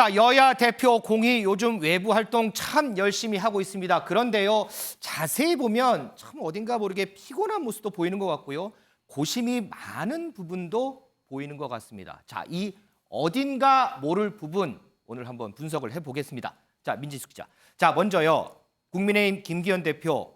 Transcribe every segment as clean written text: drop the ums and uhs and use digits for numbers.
자, 여야 대표 공히 요즘 외부 활동 참 열심히 하고 있습니다. 그런데요, 자세히 보면 참 어딘가 모르게 피곤한 모습도 보이는 것 같고요. 고심이 많은 부분도 보이는 것 같습니다. 자, 이 어딘가 모를 부분 오늘 한번 분석을 해보겠습니다. 자, 민지숙 기자. 자, 먼저요, 국민의힘 김기현 대표.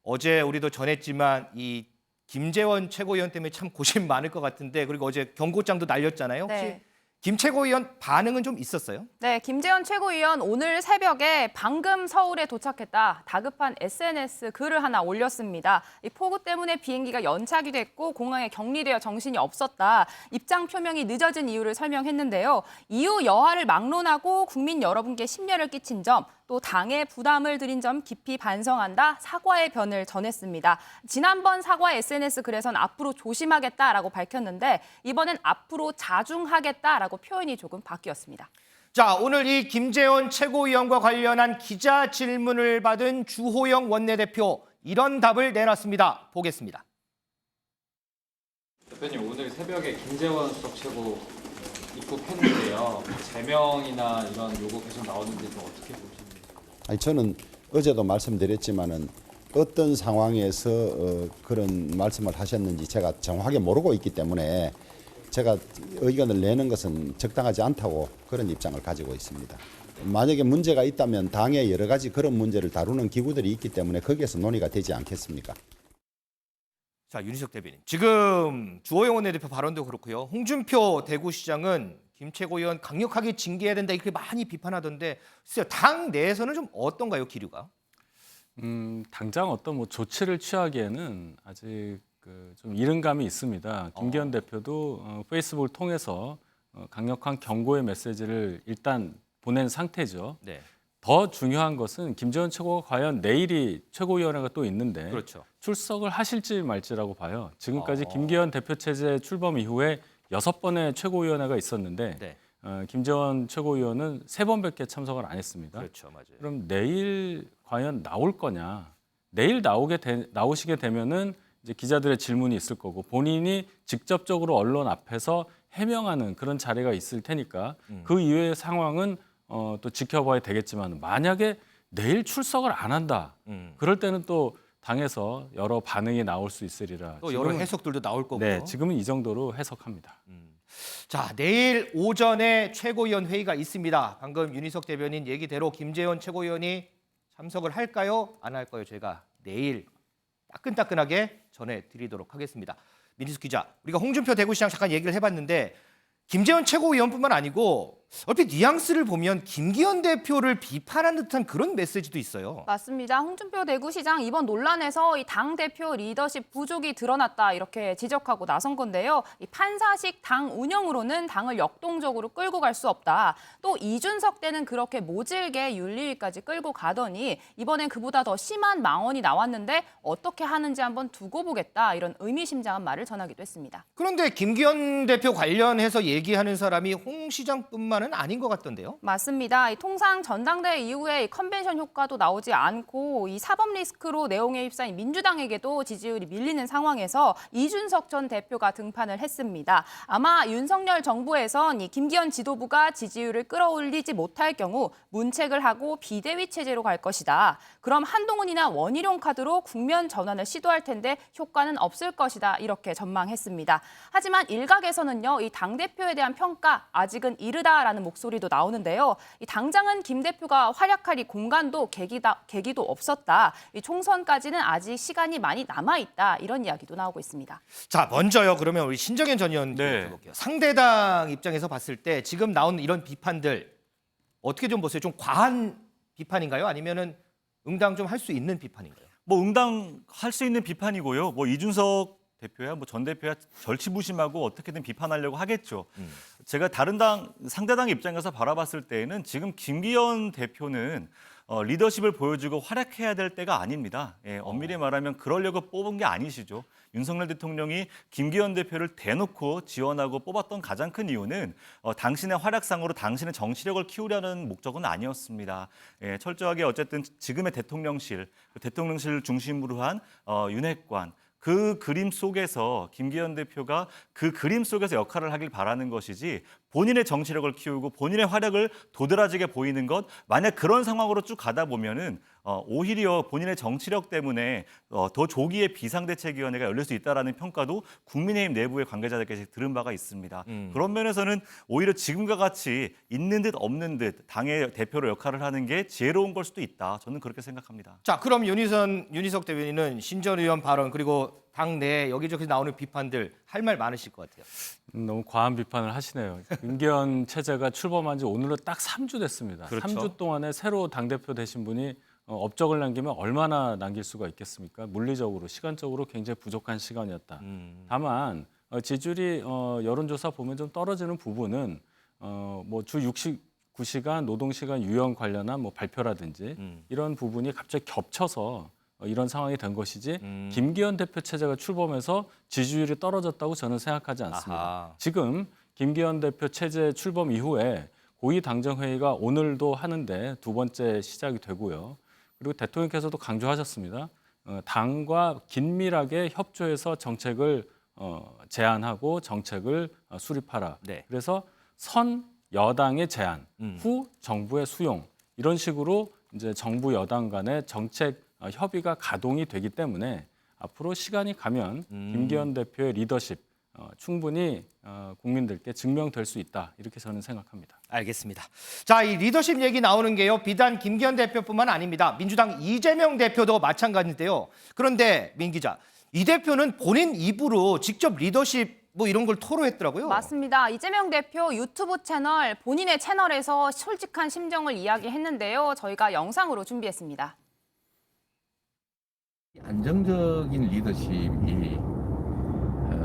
어제 우리도 전했지만 이 김재원 최고위원 때문에 참 고심 많을 것 같은데, 그리고 어제 경고장도 날렸잖아요. 혹시 네. 김 최고위원 반응은 좀 있었어요? 네, 김재원 최고위원 오늘 새벽에 방금 서울에 도착했다. 다급한 SNS 글을 하나 올렸습니다. 이 폭우 때문에 비행기가 연착이 됐고 공항에 격리되어 정신이 없었다. 입장 표명이 늦어진 이유를 설명했는데요. 이후 여하를 막론하고 국민 여러분께 심려를 끼친 점, 또 당에 부담을 드린 점 깊이 반성한다. 사과의 변을 전했습니다. 지난번 사과 SNS 글에선 앞으로 조심하겠다라고 밝혔는데 이번엔 앞으로 자중하겠다라고 표현이 조금 바뀌었습니다. 자, 오늘 이 김재원 최고위원과 관련한 기자 질문을 받은 주호영 원내대표 이런 답을 내놨습니다. 보겠습니다. 대표님, 오늘 새벽에 김재원 수석 최고 입국했는데요. 제명이나 이런 요구 계속 나오는지 좀 어떻게 보십니까? 아니, 저는 어제도 말씀드렸지만은 어떤 상황에서 그런 말씀을 하셨는지 제가 정확하게 모르고 있기 때문에 제가 의견을 내는 것은 적당하지 않다고 그런 입장을 가지고 있습니다. 만약에 문제가 있다면 당에 여러 가지 그런 문제를 다루는 기구들이 있기 때문에 거기에서 논의가 되지 않겠습니까? 자, 윤희석 대변인. 지금 주호영 원내대표 발언도 그렇고요. 홍준표 대구시장은 김 최고위원 강력하게 징계해야 된다 이렇게 많이 비판하던데, 글쎄요, 당 내에서는 좀 어떤가요, 기류가? 당장 어떤 뭐 조치를 취하기에는 아직 좀 이른 감이 있습니다. 김기현 대표도 페이스북을 통해서 강력한 경고의 메시지를 일단 보낸 상태죠. 네. 더 중요한 것은 김재원 최고가 과연 내일이 최고위원회가 또 있는데 그렇죠. 출석을 하실지 말지라고 봐요. 지금까지 김기현 대표 체제 출범 이후에 6번의 최고위원회가 있었는데 네. 김재원 최고위원은 3번밖에 참석을 안 했습니다. 그렇죠, 맞아요. 그럼 내일 과연 나올 거냐? 내일 나오시게 되면은 이제 기자들의 질문이 있을 거고 본인이 직접적으로 언론 앞에서 해명하는 그런 자리가 있을 테니까 그 이외의 상황은 또 지켜봐야 되겠지만 만약에 내일 출석을 안 한다. 그럴 때는 또 당에서 여러 반응이 나올 수 있으리라. 또 여러 해석들도 나올 거고요. 네, 지금은 이 정도로 해석합니다. 자, 내일 오전에 최고위원 회의가 있습니다. 방금 윤희석 대변인 얘기대로 김재원 최고위원이 참석을 할까요? 안 할까요? 제가 내일 따끈따끈하게 전해드리도록 하겠습니다. 민희숙 기자, 우리가 홍준표 대구시장 잠깐 얘기를 해봤는데 김재원 최고위원뿐만 아니고 얼핏 뉘앙스를 보면 김기현 대표를 비판하는 듯한 그런 메시지도 있어요. 맞습니다. 홍준표 대구시장 이번 논란에서 이 당대표 리더십 부족이 드러났다 이렇게 지적하고 나선 건데요. 이 판사식 당 운영으로는 당을 역동적으로 끌고 갈 수 없다. 또 이준석 때는 그렇게 모질게 윤리위까지 끌고 가더니 이번엔 그보다 더 심한 망언이 나왔는데 어떻게 하는지 한번 두고 보겠다 이런 의미심장한 말을 전하기도 했습니다. 그런데 김기현 대표 관련해서 얘기하는 사람이 홍 시장뿐만은 아닌 것 같던데요. 맞습니다. 이 통상 전당대회 이후에 이 컨벤션 효과도 나오지 않고 이 사법 리스크로 내홍에 휩싸인 민주당에게도 지지율이 밀리는 상황에서 이준석 전 대표가 등판을 했습니다. 아마 윤석열 정부에선 이 김기현 지도부가 지지율을 끌어올리지 못할 경우 문책을 하고 비대위 체제로 갈 것이다. 그럼 한동훈이나 원희룡 카드로 국면 전환을 시도할 텐데 효과는 없을 것이다. 이렇게 전망했습니다. 하지만 일각에서는요, 이 당대표에 대한 평가 아직은 이르다라는 목소리도 나오는데요. 이 당장은 김 대표가 활약할 이 공간도 계기도 없었다. 이 총선까지는 아직 시간이 많이 남아있다. 이런 이야기도 나오고 있습니다. 자, 먼저요. 그러면 우리 신정현 전 의원 볼게요. 상대당 입장에서 봤을 때 지금 나온 이런 비판들 어떻게 좀 보세요? 좀 과한 비판인가요? 아니면은 응당 좀 할 수 있는 비판인가요? 뭐 응당할 수 있는 비판이고요. 뭐 이준석 대표야 뭐 전 대표야 절치부심하고 어떻게든 비판하려고 하겠죠. 제가 다른 당 상대당 입장에서 바라봤을 때에는 지금 김기현 대표는 리더십을 보여주고 활약해야 될 때가 아닙니다. 예, 엄밀히 말하면 그러려고 뽑은 게 아니시죠. 윤석열 대통령이 김기현 대표를 대놓고 지원하고 뽑았던 가장 큰 이유는 당신의 활약상으로 당신의 정치력을 키우려는 목적은 아니었습니다. 예, 철저하게 어쨌든 지금의 대통령실 중심으로 한 윤핵관 그 그림 속에서 김기현 대표가 그 그림 속에서 역할을 하길 바라는 것이지 본인의 정치력을 키우고 본인의 활약을 도드라지게 보이는 것, 만약 그런 상황으로 쭉 가다 보면은 오히려 본인의 정치력 때문에 더 조기에 비상대책위원회가 열릴 수 있다라는 평가도 국민의힘 내부의 관계자들께서 들은 바가 있습니다. 그런 면에서는 오히려 지금과 같이 있는 듯 없는 듯 당의 대표로 역할을 하는 게 지혜로운 걸 수도 있다. 저는 그렇게 생각합니다. 자, 그럼 윤희석 대변인은 신전 의원 발언 그리고 당내 여기저기 나오는 비판들 할 말 많으실 것 같아요. 너무 과한 비판을 하시네요. 김기현 체제가 출범한 지 오늘로 딱 3주 됐습니다. 그렇죠. 3주 동안에 새로 당대표 되신 분이 업적을 남기면 얼마나 남길 수가 있겠습니까? 물리적으로, 시간적으로 굉장히 부족한 시간이었다. 다만 지지율이 여론조사 보면 좀 떨어지는 부분은 뭐 주 69시간 노동시간 유연 관련한 뭐 발표라든지 이런 부분이 갑자기 겹쳐서 이런 상황이 된 것이지 김기현 대표 체제가 출범해서 지지율이 떨어졌다고 저는 생각하지 않습니다. 아하. 지금 김기현 대표 체제 출범 이후에 고위당정회의가 오늘도 하는데 두 번째 시작이 되고요. 그리고 대통령께서도 강조하셨습니다. 당과 긴밀하게 협조해서 정책을 제안하고 정책을 수립하라. 네. 그래서 선 여당의 제안, 후 정부의 수용 이런 식으로 이제 정부 여당 간의 정책 협의가 가동이 되기 때문에 앞으로 시간이 가면 김기현 대표의 리더십 충분히 국민들께 증명될 수 있다 이렇게 저는 생각합니다. 알겠습니다. 자, 이 리더십 얘기 나오는 게요. 비단 김기현 대표뿐만 아닙니다. 민주당 이재명 대표도 마찬가지인데요. 그런데 민 기자, 이 대표는 본인 입으로 직접 리더십 뭐 이런 걸 토로했더라고요. 맞습니다. 이재명 대표 유튜브 채널, 본인의 채널에서 솔직한 심정을 이야기했는데요. 저희가 영상으로 준비했습니다. 안정적인 리더십이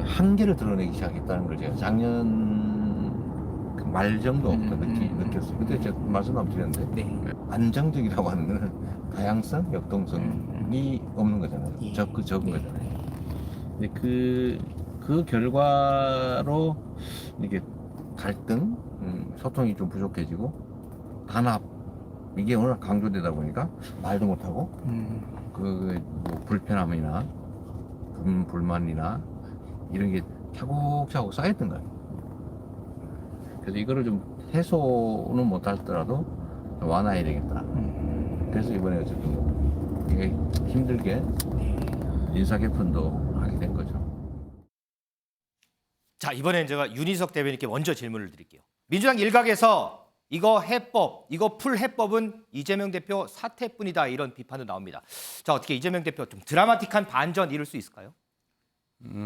한계를 드러내기 시작했다는 걸 제가 작년 그말 정도부터 느꼈어요. 그때 제가 말씀 한번 드렸는데 안정적이라고 하는 거는 다양성, 역동성이 없는 거잖아요. 적은 거잖아요. 근데 그 결과로 이게 갈등, 소통이 좀 부족해지고 단합 이게 워낙 강조되다 보니까 말도 못하고 뭐 불편함이나 불만이나 이런 게 차곡차곡 쌓였던 거예요. 그래서 이거를 좀 해소는 못하더라도 좀 완화해야 되겠다. 그래서 이번에 어쨌든 이게 힘들게 인사 개편도 하게 된 거죠. 자, 이번엔 제가 윤희석 대변인께 먼저 질문을 드릴게요. 민주당 일각에서 이거 해법, 이거 풀 해법은 이재명 대표 사퇴뿐이다 이런 비판도 나옵니다. 자, 어떻게 이재명 대표 좀 드라마틱한 반전 이룰 수 있을까요?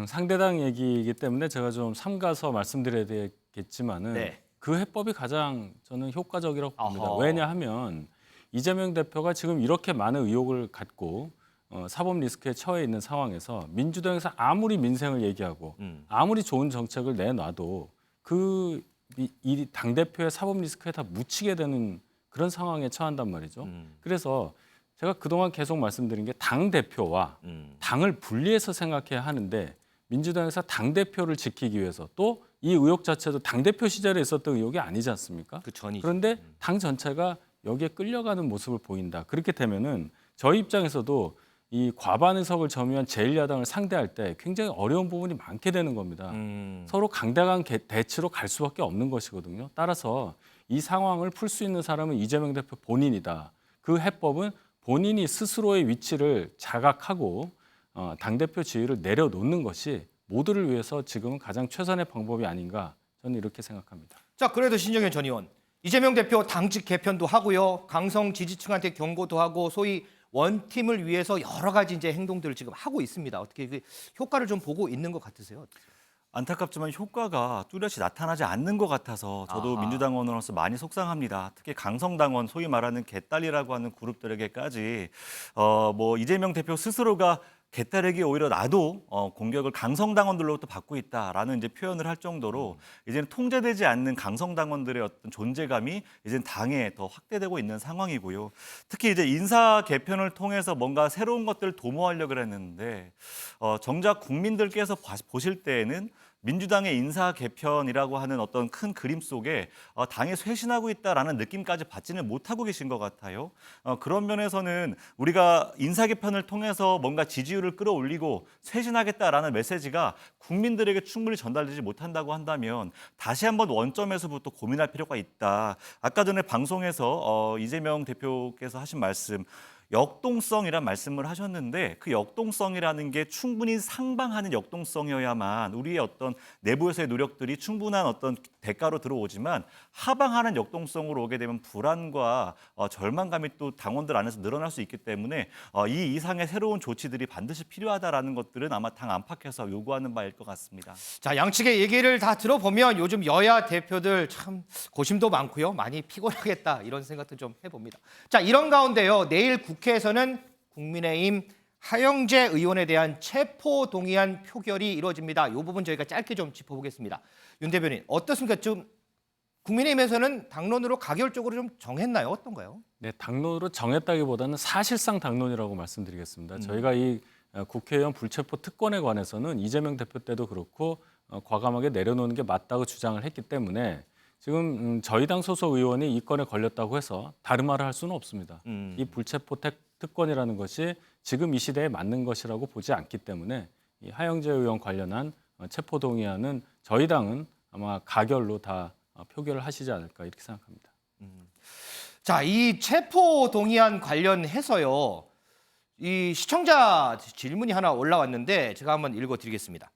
상대당 얘기이기 때문에 제가 좀 삼가서 말씀드려야 되겠지만은 네. 그 해법이 가장 저는 효과적이라고 봅니다. 어허. 왜냐하면 이재명 대표가 지금 이렇게 많은 의혹을 갖고 사법 리스크에 처해 있는 상황에서 민주당에서 아무리 민생을 얘기하고 아무리 좋은 정책을 내놔도 이 당대표의 사법 리스크에 다 묻히게 되는 그런 상황에 처한단 말이죠. 그래서 제가 그동안 계속 말씀드린 게 당대표와 당을 분리해서 생각해야 하는데 민주당에서 당대표를 지키기 위해서 또 이 의혹 자체도 당대표 시절에 있었던 의혹이 아니지 않습니까? 그 전이죠. 그런데 당 전체가 여기에 끌려가는 모습을 보인다. 그렇게 되면은 저희 입장에서도 이 과반 의석을 점유한 제1야당을 상대할 때 굉장히 어려운 부분이 많게 되는 겁니다. 서로 강대강 대치로 갈 수밖에 없는 것이거든요. 따라서 이 상황을 풀 수 있는 사람은 이재명 대표 본인이다. 그 해법은 본인이 스스로의 위치를 자각하고 당대표 지위를 내려놓는 것이 모두를 위해서 지금은 가장 최선의 방법이 아닌가 저는 이렇게 생각합니다. 자, 그래도 신정현 전 의원, 이재명 대표 당직 개편도 하고요. 강성 지지층한테 경고도 하고 소위 원팀을 위해서 여러 가지 이제 행동들을 지금 하고 있습니다. 어떻게 그 효과를 좀 보고 있는 것 같으세요? 안타깝지만 효과가 뚜렷이 나타나지 않는 것 같아서 저도 아하. 민주당원으로서 많이 속상합니다. 특히 강성당원, 소위 말하는 개딸이라고 하는 그룹들에게까지 뭐 이재명 대표 스스로가 개딸에게 오히려 나도 공격을 강성당원들로부터 받고 있다라는 이제 표현을 할 정도로 이제는 통제되지 않는 강성당원들의 어떤 존재감이 이제는 당에 더 확대되고 있는 상황이고요. 특히 이제 인사 개편을 통해서 뭔가 새로운 것들을 도모하려고 했는데 정작 국민들께서 보실 때에는 민주당의 인사 개편이라고 하는 어떤 큰 그림 속에 당에 쇄신하고 있다라는 느낌까지 받지는 못하고 계신 것 같아요. 그런 면에서는 우리가 인사 개편을 통해서 뭔가 지지율을 끌어올리고 쇄신하겠다라는 메시지가 국민들에게 충분히 전달되지 못한다고 한다면 다시 한번 원점에서부터 고민할 필요가 있다. 아까 전에 방송에서 이재명 대표께서 하신 말씀, 역동성이란 말씀을 하셨는데 그 역동성이라는 게 충분히 상방하는 역동성이어야만 우리의 어떤 내부에서의 노력들이 충분한 어떤 대가로 들어오지만 하방하는 역동성으로 오게 되면 불안과 절망감이 또 당원들 안에서 늘어날 수 있기 때문에 이 이상의 새로운 조치들이 반드시 필요하다라는 것들은 아마 당 안팎에서 요구하는 바일 것 같습니다. 자, 양측의 얘기를 다 들어보면 요즘 여야 대표들 참 고심도 많고요. 많이 피곤하겠다 이런 생각도 좀 해봅니다. 자, 이런 가운데요. 내일 국회에서는 국민의힘 하영재 의원에 대한 체포동의안 표결이 이루어집니다. 이 부분 저희가 짧게 좀 짚어보겠습니다. 윤 대변인, 어떻습니까? 좀 국민의힘에서는 당론으로 가결적으로 좀 정했나요? 어떤가요? 네, 당론으로 정했다기보다는 사실상 당론이라고 말씀드리겠습니다. 저희가 이 국회의원 불체포 특권에 관해서는 이재명 대표 때도 그렇고 과감하게 내려놓는 게 맞다고 주장을 했기 때문에 지금 저희 당 소속 의원이 이 건에 걸렸다고 해서 다른 말을 할 수는 없습니다. 이 불체포 특권이라는 것이 지금 이 시대에 맞는 것이라고 보지 않기 때문에 이 하영재 의원 관련한 체포동의안은 저희 당은 아마 가결로 다 표결을 하시지 않을까 이렇게 생각합니다. 자, 이 체포동의안 관련해서요. 이 시청자 질문이 하나 올라왔는데 제가 한번 읽어드리겠습니다.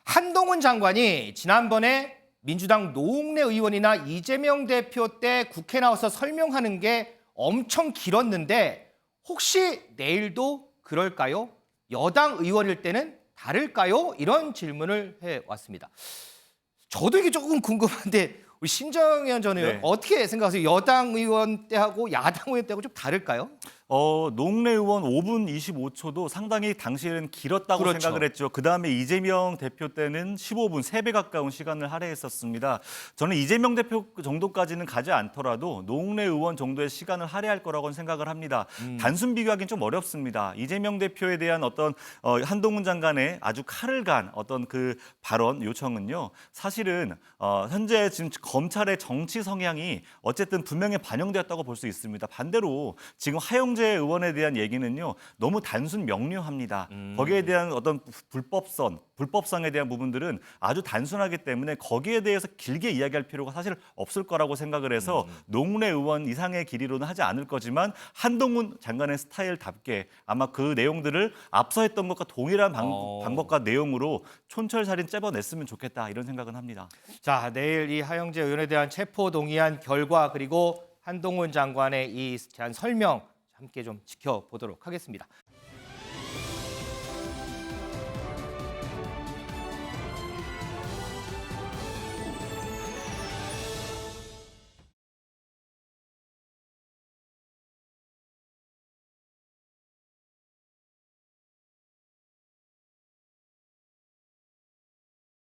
한동훈 장관이 지난번에 민주당 노웅래 의원이나 이재명 대표 때 국회 나와서 설명하는 게 엄청 길었는데 혹시 내일도 그럴까요? 여당 의원일 때는 다를까요? 이런 질문을 해왔습니다. 저도 이게 조금 궁금한데 우리 신정현 전 의원 네. 어떻게 생각하세요? 여당 의원 때하고 야당 의원 때하고 좀 다를까요? 노웅래 의원 5분 25초도 상당히 당시에는 길었다고 그렇죠. 생각을 했죠. 그다음에 이재명 대표 때는 15분, 3배 가까운 시간을 할애했었습니다. 저는 이재명 대표 정도까지는 가지 않더라도 노웅래 의원 정도의 시간을 할애할 거라고는 생각을 합니다. 단순 비교하기는 좀 어렵습니다. 이재명 대표에 대한 어떤 한동훈 장관의 아주 칼을 간 어떤 그 발언 요청은요. 사실은 현재 지금 검찰의 정치 성향이 어쨌든 분명히 반영되었다고 볼 수 있습니다. 반대로 지금 하영재 의원에 대한 얘기는요 너무 단순 명료합니다. 거기에 대한 어떤 불법성에 대한 부분들은 아주 단순하기 때문에 거기에 대해서 길게 이야기할 필요가 사실 없을 거라고 생각을 해서 노웅래 의원 이상의 길이로는 하지 않을 거지만 한동훈 장관의 스타일답게 아마 그 내용들을 앞서 했던 것과 동일한 방법과 내용으로 촌철살인 째버냈으면 좋겠다 이런 생각은 합니다. 자, 내일 이 하영재 의원에 대한 체포동의안 결과 그리고 한동훈 장관의 이 제안 설명 함께 좀 지켜보도록 하겠습니다.